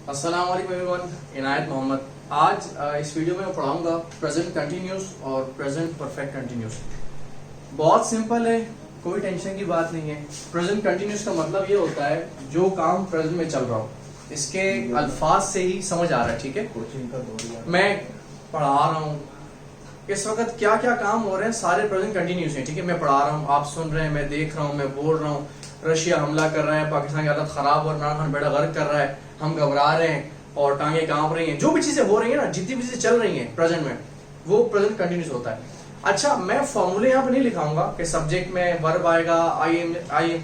अस्सलाम वालेकुम एवरीवन, इनायत मोहम्मद। आज इस वीडियो में मैं पढ़ाऊंगा प्रेजेंट कंटिन्यूस और प्रेजेंट परफेक्ट कंटिन्यूस। बहुत सिंपल है, कोई टेंशन की बात नहीं है। प्रेजेंट कंटिन्यूस का मतलब ये होता है जो काम प्रेजेंट में चल रहा हो, इसके अल्फाज से ही समझ आ रहा है। ठीक है, कोचिंग का दौर मैं पढ़ा रहा हूँ, इस वक्त क्या क्या काम हो रहे हैं सारे प्रेजेंट कंटिन्यूस हैं। ठीक है, मैं पढ़ा रहा हूँ, आप सुन रहे हैं, मैं देख रहा हूँ, मैं बोल रहा हूँ। रशिया हमला कर रहा है, पाकिस्तान की हालत खराब और इमरान खान बेड़ा गर्क कर रहा है, हम घबरा रहे हैं और टांगे कांप रही हैं। जो भी चीजें हो रही है ना, जितनी भी चीजें चल रही हैं प्रेजेंट में, वो प्रेजेंट कंटिन्यूस होता है। अच्छा, मैं फॉर्मूले यहाँ पे नहीं लिखाऊंगा कि सब्जेक्ट में वर्ब आएगा, आई एम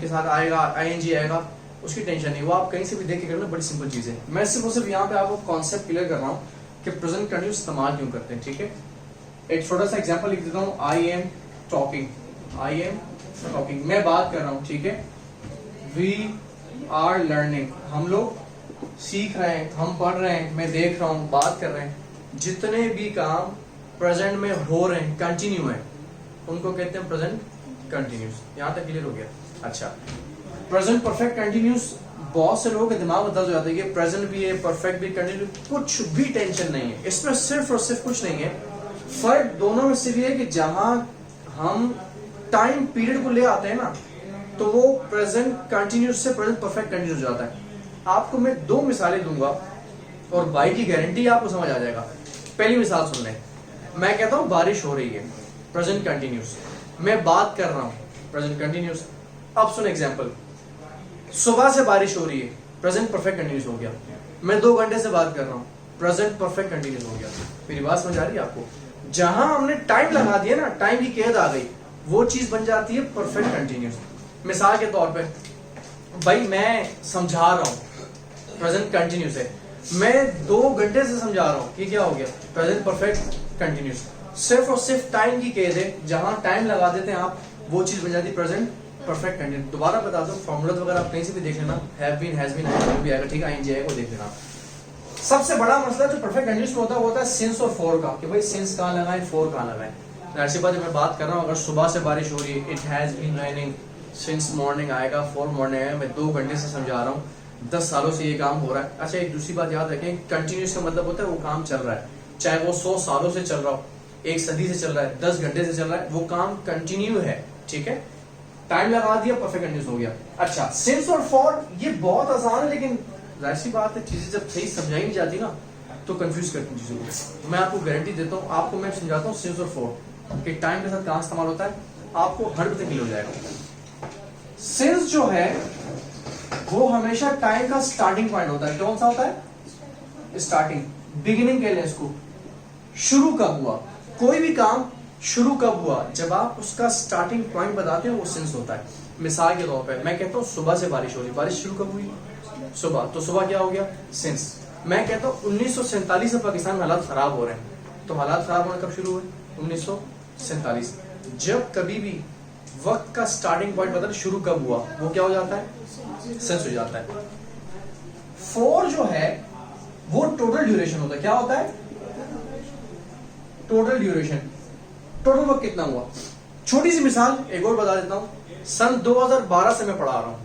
के साथ आएगा, आईएनजी आएगा, उसकी टेंशन नहीं। वो आप कहीं से भी देख के करना, बड़ी सिंपल चीज है। मैं सिर्फ और सिर्फ यहाँ पे आपको कॉन्सेप्ट क्लियर कर रहा हूँ कि प्रेजेंट कंटिन्यूस इस्तेमाल क्यों करते हैं। ठीक है, एक छोटा सा एग्जांपल लिख देता हूँ। आई एम टॉकिंग, मैं बात कर रहा हूँ। ठीक है, वी आर लर्निंग, हम लोग सीख रहे हैं, हम पढ़ रहे हैं, मैं देख रहा हूँ, बात कर रहे हैं। जितने भी काम प्रेजेंट में हो रहे हैं, कंटिन्यू है, उनको कहते हैं प्रेजेंट कंटिन्यूस। यहां तक क्लियर हो गया? अच्छा, प्रेजेंट परफेक्ट कंटिन्यूस, बहुत से लोगों के दिमाग में दर्ज हो जाता है कि प्रेजेंट भी है, परफेक्ट भी, कंटिन्यू, कुछ भी टेंशन नहीं है इसमें। सिर्फ और सिर्फ कुछ नहीं है, फर्क दोनों में सिर्फ ये है कि जहां हम टाइम पीरियड को ले आते हैं ना, तो वो प्रेजेंट कंटिन्यूस से प्रेजेंट परफेक्ट कंटिन्यूस हो जाता है। आपको मैं दो मिसालें दूंगा और भाई की गारंटी आपको समझ आ जाएगा। पहली मिसाल सुन लें। मैं कहता हूं बारिश हो रही है, प्रेजेंट कंटिन्यूस। मैं बात कर रहा हूं, प्रेजेंट कंटिन्यूस। अब सुन एग्जांपल, सुबह से बारिश हो रही है, प्रेजेंट परफेक्ट कंटिन्यूस हो गया। मैं 2 घंटे से बात कर रहा हूं, प्रेजेंट परफेक्ट कंटिन्यूस हो गया। मेरी बात समझ आ रही है आपको? जहां हमने टाइम लगा दिया ना, टाइम की कैद आ गई, वो चीज बन जाती है परफेक्ट कंटिन्यूस। मिसाल के तौर पे, भाई मैं समझा रहा हूं, प्रेजेंट कंटिन्यूस है। मैं 2 घंटे से समझा रहा हूं, ये क्या हो गया? Present perfect continuous. सिर्फ और सिर्फ टाइम की कैद है, जहां टाइम लगा देते हैं आप, वो चीज बन जाती है प्रेजेंट परफेक्ट कंटिन्यूस। दोबारा बता दो, फॉर्मूला वगैरह आप कहीं से भी देख लेना, हैव बीन, हैज बीन, भी आएगा। ठीक है, आईएनजी आएगा, वो देख लेना। सबसे बड़ा मसला जो परफेक्ट कंटिन्यूस में होता है वो होता है सिंस और फॉर का, कि भाई सिंस कहां लगाएं, फॉर कहां लगाएं। ऐसी बात मैं बात कर रहा हूं, अगर सुबह से बारिश हो रही है, it has been raining since morning आएगा, फॉर मॉर्निंग आएगा। मैं 2 घंटे से समझा रहा हूँ, 10 सालों से ये काम हो रहा है। अच्छा, एक दूसरी बात याद रखें, कंटिन्यूस का मतलब होता है वो काम चल रहा है, चाहे वो 100 सालों से चल रहा हो, 1 सदी से चल रहा है, 10 घंटे से चल रहा है, वो काम कंटिन्यू है। ठीक है, टाइम लगा दिया, परफेक्ट कंटिन्यूस हो गया। अच्छा, सिंस और फॉर, ये बहुत आसान है, लेकिन जाहिर सी बात है, चीजें जब सही समझाई नहीं जाती ना, तो कंफ्यूज करती हैं चीजों को। तो मैं आपको गारंटी देता हूँ, आपको मैं समझाता हूँ सिंस और फॉर कि टाइम के साथ कहां इस्तेमाल होता है, आपको 100% क्लियर हो जाएगा। सिंस जो है वो हमेशा टाइम का स्टार्टिंग पॉइंट होता है। कौन सा होता है? स्टार्टिंग, बिगिनिंग कह लें इसको। शुरू कब हुआ, कोई भी काम शुरू कब हुआ, जब आप उसका स्टार्टिंग पॉइंट बताते हो, वो सिंस होता है। मिसाल के तौर पे मैं कहता हूँ सुबह से बारिश हो रही, बारिश शुरू कब हुई? सुबह, तो सुबह क्या हो गया? सिंस। मैं कहता हूँ 1947 से पाकिस्तान में हालात खराब हो रहे हैं, तो हालात खराब होने कब शुरू हुए? 1947। जब कभी भी वक्त का स्टार्टिंग पॉइंट पता नहीं शुरू कब हुआ, वो क्या हो जाता है? सेंस हो जाता है। फोर जो है वो टोटल ड्यूरेशन होता है। क्या होता है? टोटल ड्यूरेशन, टोटल वक्त कितना हुआ। छोटी सी मिसाल एक और बता देता हूं। सन 2012 से मैं पढ़ा रहा हूं।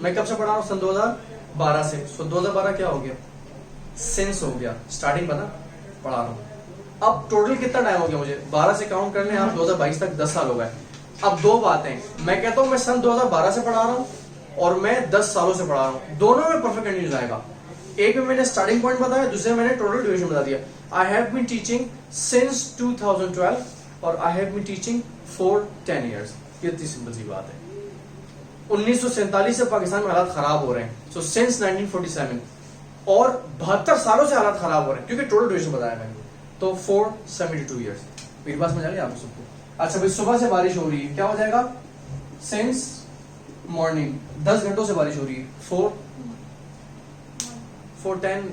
मैं कब से पढ़ा रहा हूं? सन 2012 से। सो 2012 क्या हो गया? सेंस हो गया, स्टार्टिंग पता पढ़ा रहा हूं। अब टोटल कितना टाइम हो गया मुझे? 12 से काउंट कर लें आप, 2022 तक 10 साल हो गए। अब 2 बातें, मैं कहता हूं मैं सन 2012 से पढ़ा रहा हूं और मैं 10 सालों से पढ़ा रहा हूं, दोनों में परफेक्ट कंटिन्यूस आएगा। एक में मैंने स्टार्टिंग पॉइंट बताया, दूसरे में मैंने टोटल ड्यूरेशन बता दिया। I have been teaching since 2012 और I have been teaching for 10 years. ये इतनी सिंपल सी बात है। 1947 से पाकिस्तान में हालात खराब हो रहे हैं, सो सिंस 1947, और 72 सालों से हालात खराब हो रहे हैं, क्योंकि टोटल ड्यूरेशन बताया मैंने, तो 472 ईयर्स। मेरी बात समझ आ रही है आपको सबको? अच्छा भाई, सुबह से बारिश हो रही है, क्या हो जाएगा? सिंस मॉर्निंग, 10 घंटों से बारिश हो रही है, 410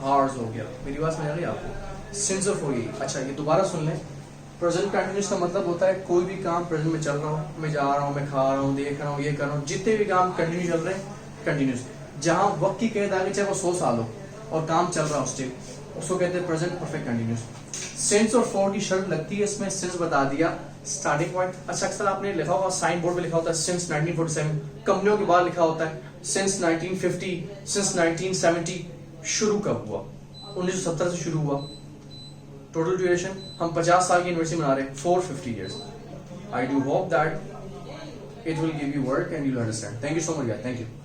आवर्स हो गया। मेरी बात समझ आ रही है आपको? सिंस ऑफ हो गई। अच्छा, ये दोबारा सुन लें। प्रेजेंट कंटिन्यूस का मतलब होता है कोई भी काम प्रेजेंट में चल रहा हूँ, मैं जा रहा हूँ, मैं खा रहा हूँ, देख रहा हूँ, ये कर रहा हूँ, जितने भी काम कंटिन्यू चल रहे हैं, कंटिन्यूस। जहां वक्त की कैद आ गई, चाहे वो 100 साल हो और काम चल रहा हो स्टिल, उसको कहते हैं प्रेजेंट परफेक्ट कंटिन्यूस। सिंस और फॉर की शर्त लगती है इसमें, सिंस बता दिया, स्टार्टिंग पॉइंट। अच्छा, अक्सर आपने लिखा होगा, साइन बोर्ड पे लिखा होता है सिंस 1947, कंपनियों के बाद लिखा होता है सिंस 1950, सिंस 1970, शुरू कब हुआ? 1970 से शुरू हुआ। टोटल ड्यूरेशन हम 50 साल की यूनिवर्सिटी बना रहे हैं, 450 years. I do hope that it will give you work and you'll understand. Thank you so much, guys. Thank you.